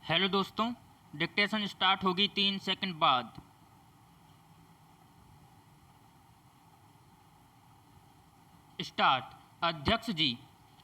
Hello दोस्तों, dictation start होगी 3 second बाद। स्टार्ट। अध्यक्ष जी,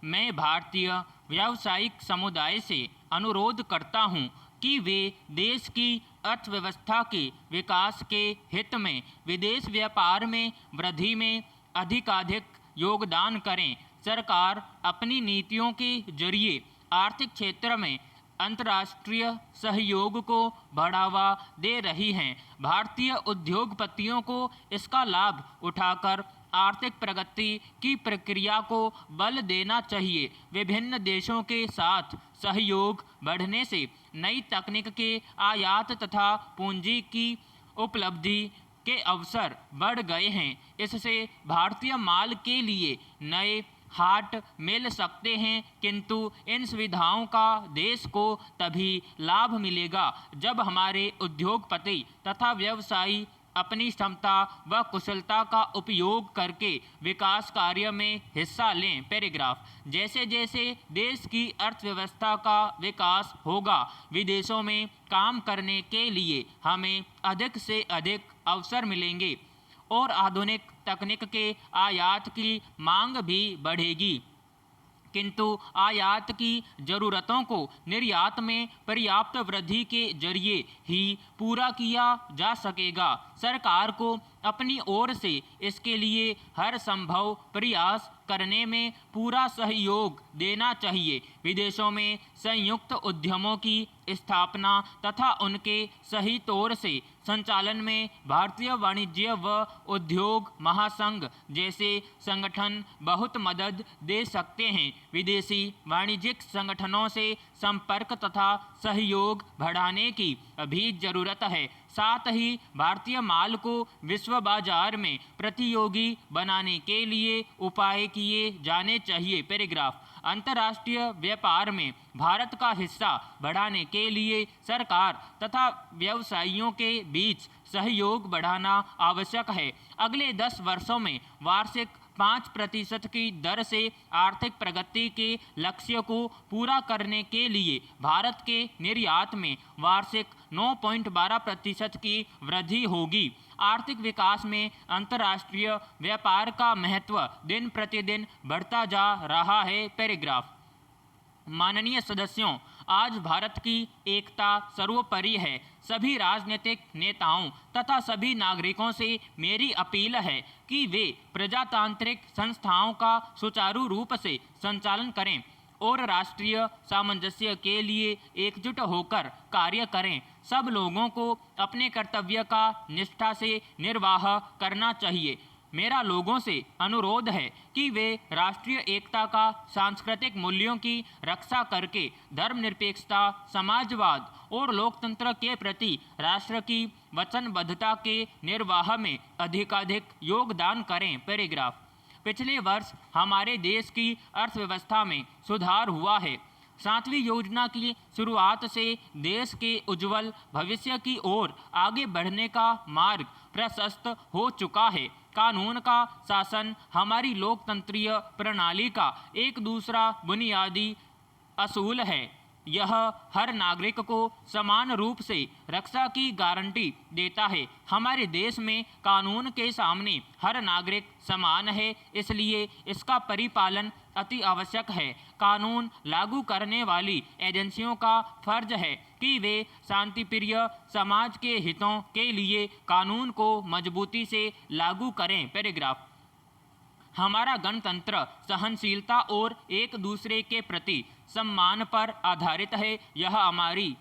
मैं भारतीय व्यावसायिक समुदाय से अनुरोध करता हूं कि वे देश की अर्थव्यवस्था के विकास के हित में विदेश व्यापार में वृद्धि में अधिकाधिक योगदान करें। सरकार अपनी नीतियों के जरिए आर्थिक क्षेत्र में अंतर्राष्ट्रीय सहयोग को बढ़ावा दे रही हैं। भारतीय उद्योगपतियों को इसका लाभ उठाकर आर्थिक प्रगति की प्रक्रिया को बल देना चाहिए। विभिन्न देशों के साथ सहयोग बढ़ने से नई तकनीक के आयात तथा पूंजी की उपलब्धि के अवसर बढ़ गए हैं। इससे भारतीय माल के लिए नए हाट मिल सकते हैं, किंतु इन सुविधाओं का देश को तभी लाभ मिलेगा जब हमारे उद्योगपति तथा व्यवसायी अपनी क्षमता व कुशलता का उपयोग करके विकास कार्य में हिस्सा लें। पैराग्राफ। जैसे जैसे देश की अर्थव्यवस्था का विकास होगा, विदेशों में काम करने के लिए हमें अधिक से अधिक अवसर मिलेंगे और आधुनिक तकनीक के आयात की मांग भी बढ़ेगी, किंतु आयात की ज़रूरतों को निर्यात में पर्याप्त वृद्धि के जरिए ही पूरा किया जा सकेगा। सरकार को अपनी ओर से इसके लिए हर संभव प्रयास करने में पूरा सहयोग देना चाहिए। विदेशों में संयुक्त उद्यमों की स्थापना तथा उनके सही तौर से संचालन में भारतीय वाणिज्य व उद्योग महासंघ जैसे संगठन बहुत मदद दे सकते हैं। विदेशी वाणिज्यिक संगठनों से संपर्क तथा सहयोग बढ़ाने की भी जरूरत है। साथ ही भारतीय माल को विश्व बाजार में प्रतियोगी बनाने के लिए उपाय किए जाने चाहिए। पैराग्राफ। अंतर्राष्ट्रीय व्यापार में भारत का हिस्सा बढ़ाने के लिए सरकार तथा व्यवसायियों के बीच सहयोग बढ़ाना आवश्यक है। अगले 10 वर्षों में वार्षिक 5% की दर से आर्थिक प्रगति के लक्ष्य को पूरा करने के लिए भारत के निर्यात में वार्षिक 9.12% की वृद्धि होगी। आर्थिक विकास में अंतर्राष्ट्रीय व्यापार का महत्व दिन प्रतिदिन बढ़ता जा रहा है। पैराग्राफ। माननीय सदस्यों, आज भारत की एकता सर्वोपरि है। सभी राजनीतिक नेताओं तथा सभी नागरिकों से मेरी अपील है कि वे प्रजातांत्रिक संस्थाओं का सुचारू रूप से संचालन करें और राष्ट्रीय सामंजस्य के लिए एकजुट होकर कार्य करें। सब लोगों को अपने कर्तव्य का निष्ठा से निर्वाह करना चाहिए। मेरा लोगों से अनुरोध है कि वे राष्ट्रीय एकता का सांस्कृतिक मूल्यों की रक्षा करके धर्मनिरपेक्षता, समाजवाद और लोकतंत्र के प्रति राष्ट्र की वचनबद्धता के निर्वाह में अधिकाधिक योगदान करें। पैराग्राफ। पिछले वर्ष हमारे देश की अर्थव्यवस्था में सुधार हुआ है। 7वीं योजना की शुरुआत से देश के उज्जवल भविष्य की ओर आगे बढ़ने का मार्ग प्रशस्त हो चुका है। कानून का शासन हमारी लोकतंत्रीय प्रणाली का एक दूसरा बुनियादी असूल है। यह हर नागरिक को समान रूप से रक्षा की गारंटी देता है। हमारे देश में कानून के सामने हर नागरिक समान है, इसलिए इसका परिपालन अति आवश्यक है। कानून लागू करने वाली एजेंसियों का फर्ज है कि वे शांतिप्रिय समाज के हितों के लिए कानून को मजबूती से लागू करें। पैराग्राफ। हमारा गणतंत्र सहनशीलता और एक दूसरे के प्रति सम्मान पर आधारित है। यह हमारी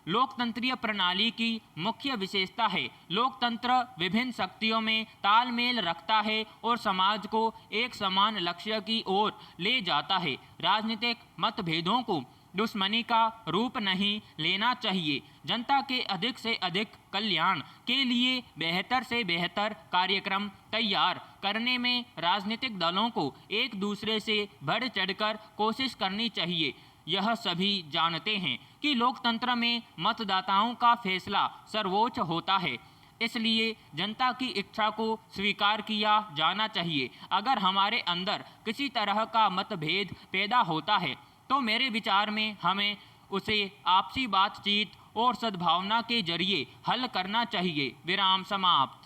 लोकतंत्रीय प्रणाली की मुख्य विशेषता है। लोकतंत्र विभिन्न शक्तियों में तालमेल रखता है और समाज को एक समान लक्ष्य की ओर ले जाता है। राजनीतिक मतभेदों को दुश्मनी का रूप नहीं लेना चाहिए। जनता के अधिक से अधिक कल्याण के लिए बेहतर से बेहतर कार्यक्रम तैयार करने में राजनीतिक दलों को एक दूसरे से बढ़ चढ़कर कोशिश करनी चाहिए। यह सभी जानते हैं कि लोकतंत्र में मतदाताओं का फैसला सर्वोच्च होता है, इसलिए जनता की इच्छा को स्वीकार किया जाना चाहिए। अगर हमारे अंदर किसी तरह का मतभेद पैदा होता है तो मेरे विचार में हमें उसे आपसी बातचीत और सद्भावना के जरिए हल करना चाहिए। विराम समाप्त।